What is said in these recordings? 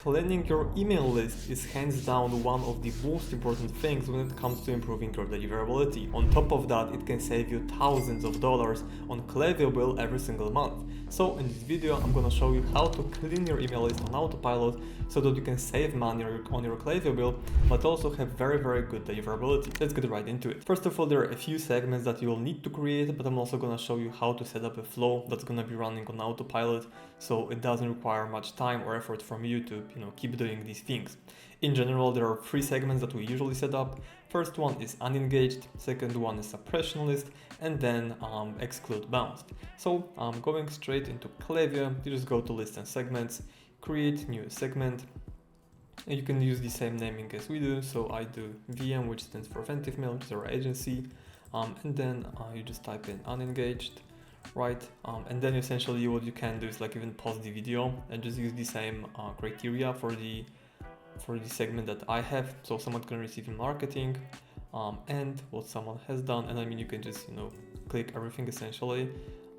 Cleaning your email list is hands down one of the most important things when it comes to improving your deliverability. On top of that, it can save you thousands of dollars on Klaviyo bill every single month. So in this video, I'm gonna show you how to clean your email list on Autopilot so that you can save money on your Klaviyo bill, but also have very good deliverability. Let's get right into it. First of all, there are a few segments that you will need to create, but I'm also gonna show you how to set up a flow that's gonna be running on Autopilot, so it doesn't require much time or effort from you to keep doing these things. In general, there are three segments that we usually set up. First one is unengaged, second one is suppression list, and then exclude bounced. So going straight into Klaviyo, you just go to list and segments, create new segment. And you can use the same naming as we do. So I do VM, which stands for Ventive Mail, which is our agency, and then you just type in unengaged. Right, and then essentially what you can do is like even pause the video and just use the same criteria for the segment that I have. So someone can receive in marketing and what someone has done, and I mean you can just click everything essentially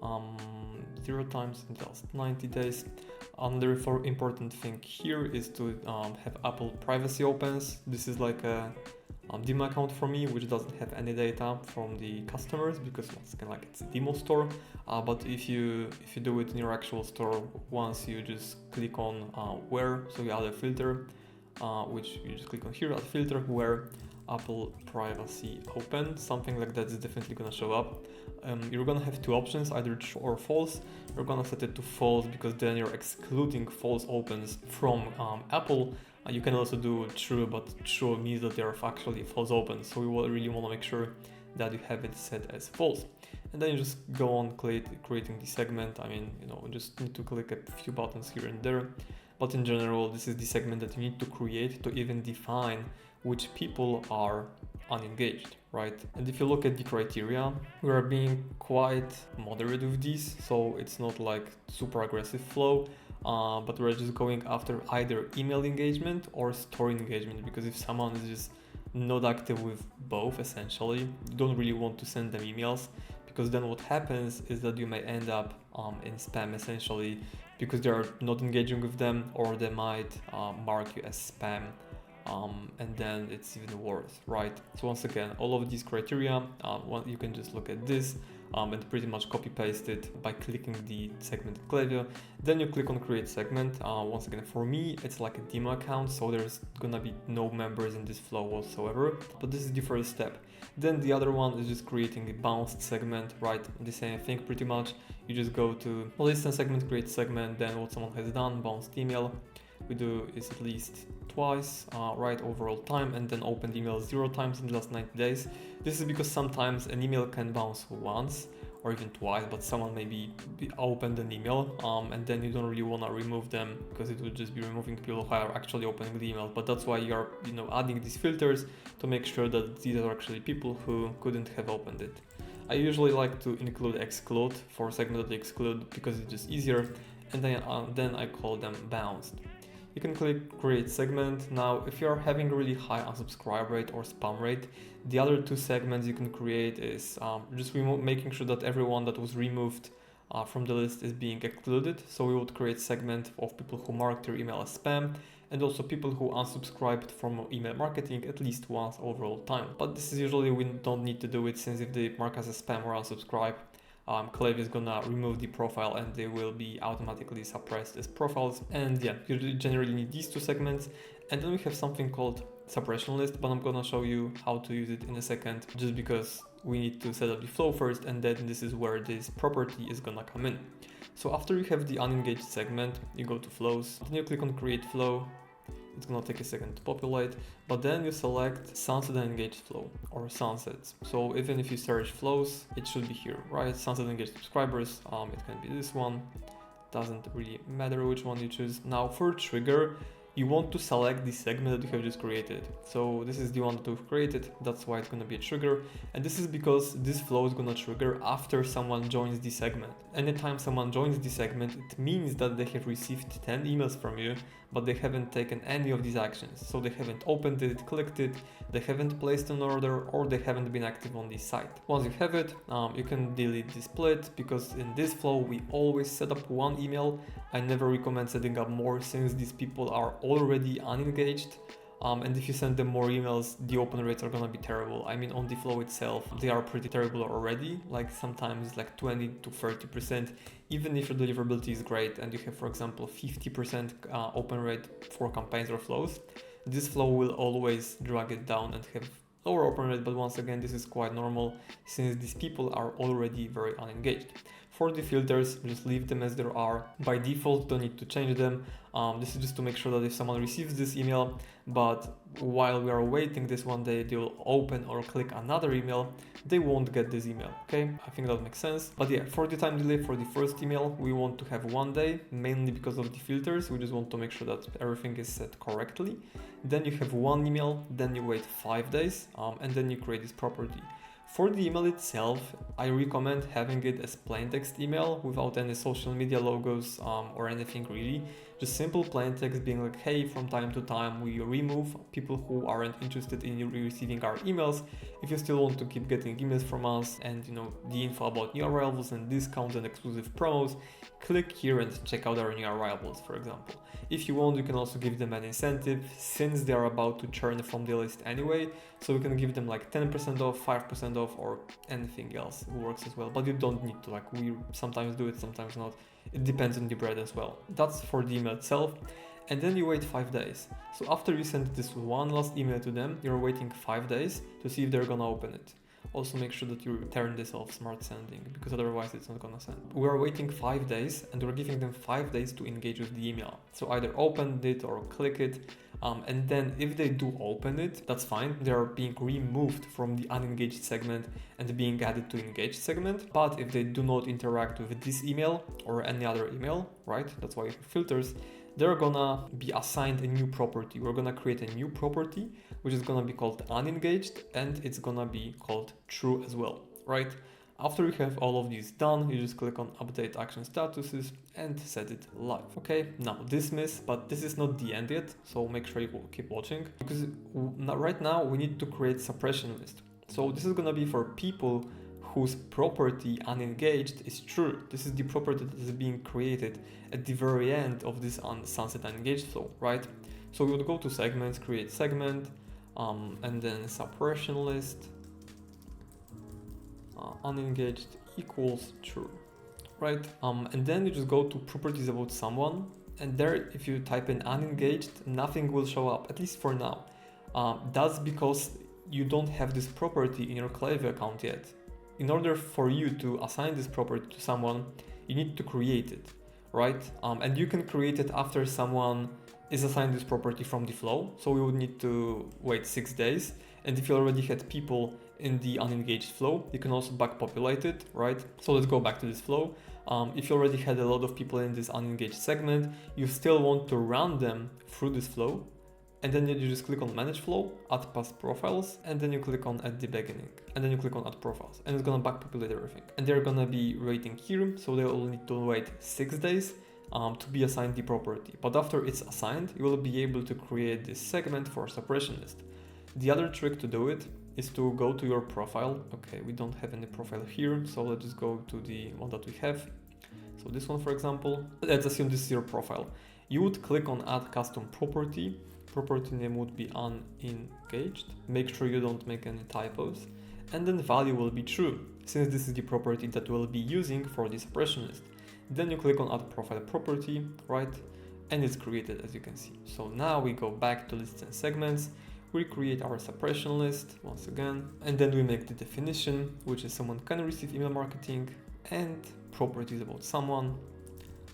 0 times in the last 90 days. The important thing here is to have Apple privacy opens. This is like a demo account for me, which doesn't have any data from the customers because it's kind of like it's a demo store. But if you do it in your actual store, once you just click on where, so you add a filter, which you just click on here, add filter where Apple privacy open, something like that is definitely gonna show up. You're gonna have two options, either true or false. You're gonna set it to false because then you're excluding false opens from Apple. You can also do true, but true means that they are actually false opens. So you will really want to make sure that you have it set as false. And then you just go on creating the segment. I mean, just need to click a few buttons here and there. But in general, this is the segment that you need to create to even define which people are unengaged, right? And if you look at the criteria, we are being quite moderate with these. So it's not like super aggressive flow. But we're just going after either email engagement or story engagement, because if someone is just not active with both, essentially, you don't really want to send them emails, because then what happens is that you may end up in spam essentially, because they are not engaging with them, or they might mark you as spam. And then it's even worse, right? So once again, all of these criteria, you can just look at this and pretty much copy paste it by clicking the segment in Klaviyo. Then you click on create segment. Once again, for me, it's like a demo account, so there's gonna be no members in this flow whatsoever, but this is the first step. Then the other one is just creating a bounced segment, right? The same thing pretty much. You just go to list and segment, create segment, then what someone has done, bounced email. We do is at least twice, right, overall time, and then open the email 0 times in the last 90 days. This is because sometimes an email can bounce once or even twice, but someone maybe opened an email and then you don't really want to remove them, because it would just be removing people who are actually opening the email. But that's why you're adding these filters to make sure that these are actually people who couldn't have opened it. I usually like to include exclude for segment that they exclude because it's just easier, and then I call them bounced. You can click create segment. Now, if you're having a really high unsubscribe rate or spam rate, the other two segments you can create is just making sure that everyone that was removed from the list is being excluded. So we would create segment of people who marked your email as spam, and also people who unsubscribed from email marketing at least once overall time. But this is usually, we don't need to do it, since if they mark as a spam or unsubscribe, Klaviyo is gonna remove the profile and they will be automatically suppressed as profiles. And yeah, you generally need these two segments. And then we have something called suppression list, but I'm gonna show you how to use it in a second, just because we need to set up the flow first, and then this is where this property is gonna come in. So after you have the unengaged segment, you go to flows, then you click on create flow. It's gonna take a second to populate, but then you select sunset and engaged flow, or sunsets. So even if you search flows, it should be here, right? Sunset and engaged subscribers, it can be this one, doesn't really matter which one you choose. Now for trigger, you want to select the segment that you have just created. So this is the one that we've created, that's why it's gonna be a trigger. And this is because this flow is gonna trigger after someone joins the segment. Anytime someone joins the segment, it means that they have received 10 emails from you, but they haven't taken any of these actions. So they haven't opened it, clicked it, they haven't placed an order, or they haven't been active on this site. Once you have it, you can delete the split, because in this flow, we always set up one email. I never recommend setting up more, since these people are already unengaged. And if you send them more emails, the open rates are gonna be terrible. I mean, on the flow itself, they are pretty terrible already, like sometimes like 20 to 30%, even if your deliverability is great and you have, for example, 50% open rate for campaigns or flows. This flow will always drag it down and have lower open rate, but once again, this is quite normal since these people are already very unengaged. For the filters, just leave them as they are. By default, don't need to change them. This is just to make sure that if someone receives this email, but while we are waiting this one day, they will open or click another email, they won't get this email, okay? I think that makes sense. But yeah, for the time delay for the first email, we want to have 1 day, mainly because of the filters. We just want to make sure that everything is set correctly. Then you have 1 email, then you wait 5 days, and then you create this property. For the email itself, I recommend having it as plain text email without any social media logos or anything really. Just simple plain text being like, hey, from time to time we remove people who aren't interested in receiving our emails. If you still want to keep getting emails from us and the info about new arrivals and discounts and exclusive promos, click here and check out our new arrivals, for example. If you want, you can also give them an incentive since they are about to churn from the list anyway. So we can give them like 10% off, 5% off, or anything else. It works as well, but you don't need to. Like, we sometimes do it, sometimes not. It depends on the brand as well. That's for the email itself. And then you wait 5 days. So after you send this one last email to them, you're waiting 5 days to see if they're gonna open it. Also make sure that you turn this off, smart sending, because otherwise it's not gonna send. We are waiting 5 days and we're giving them 5 days to engage with the email. So either open it or click it. And then if they do open it, that's fine. They are being removed from the unengaged segment and being added to engaged segment. But if they do not interact with this email or any other email, right? That's why you have filters. They're gonna be assigned a new property. We're gonna create a new property, which is gonna be called unengaged, and it's gonna be called true as well, right? After you have all of these done, you just click on update action statuses and set it live. Okay, now dismiss, but this is not the end yet, so make sure you keep watching, because right now we need to create suppression list. So this is gonna be for people whose property unengaged is true. This is the property that is being created at the very end of this sunset unengaged flow, right? So we would go to segments, create segment, and then suppression list, unengaged equals true, right? And then you just go to properties about someone, and there, if you type in unengaged, nothing will show up, at least for now. That's because you don't have this property in your Klaviyo account yet. In order for you to assign this property to someone, you need to create it, right? And you can create it after someone is assigned this property from the flow. So we would need to wait 6 days. And if you already had people in the unengaged flow, you can also backpopulate it, right? So let's go back to this flow. If you already had a lot of people in this unengaged segment, you still want to run them through this flow. And then you just click on manage flow, add past profiles, and then you click on at the beginning, and then you click on add profiles, and it's gonna backpopulate everything. And they're gonna be waiting here, so they will need to wait 6 days to be assigned the property. But after it's assigned, you will be able to create this segment for suppression list. The other trick to do it is to go to your profile. Okay, we don't have any profile here, so let's just go to the one that we have. So this one, for example, let's assume this is your profile. You would click on add custom property. Property name would be unengaged. Make sure you don't make any typos. And then value will be true, since this is the property that we'll be using for the suppression list. Then you click on add profile property, right? And it's created, as you can see. So now we go back to lists and segments. We create our suppression list once again, and then we make the definition, which is someone can receive email marketing, and properties about someone,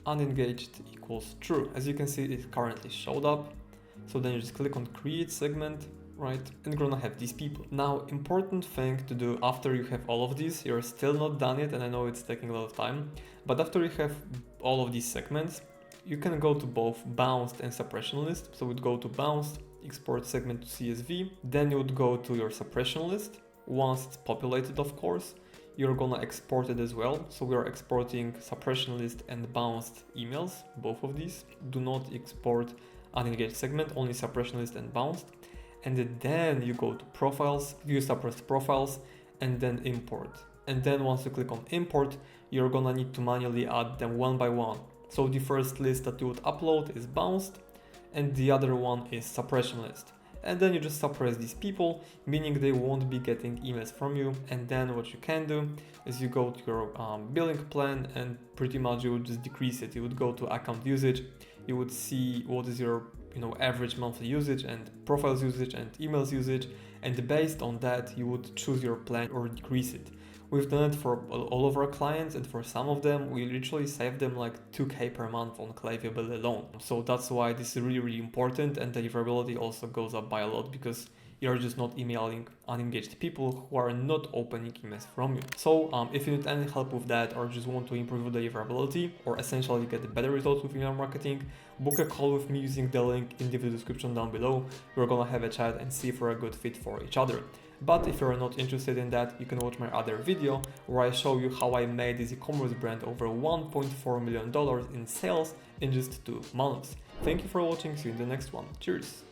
unengaged equals true. As you can see, it currently showed up. So then you just click on create segment, right? And you're gonna have these people. Now, important thing to do after you have all of these, you're still not done yet, and I know it's taking a lot of time, but after you have all of these segments, you can go to both bounced and suppression list. So we'd go to bounced, export segment to CSV, then you would go to your suppression list. Once it's populated, of course, you're gonna export it as well. So we are exporting suppression list and bounced emails, both of these. Do not export unengaged segment, only suppression list and bounced. And then you go to profiles, view suppressed profiles, and then import. And then once you click on import, you're gonna need to manually add them one by one. So the first list that you would upload is bounced, and the other one is suppression list. And then you just suppress these people, meaning they won't be getting emails from you. And then what you can do is you go to your billing plan, and pretty much you would just decrease it. You would go to account usage, you would see what is your average monthly usage and profiles usage and emails usage, and based on that you would choose your plan or decrease it. We've done it for all of our clients, and for some of them we literally save them like 2k per month on Klaviyo bill alone. So that's why this is really important, and deliverability also goes up by a lot because you're just not emailing unengaged people who are not opening emails from you. So if you need any help with that, or just want to improve your deliverability, or essentially get better results with email marketing, book a call with me using the link in the video description down below. We're gonna have a chat and see if we're a good fit for each other. But if you're not interested in that, you can watch my other video where I show you how I made this e-commerce brand over $1.4 million in sales in just 2 months. Thank you for watching, see you in the next one. Cheers!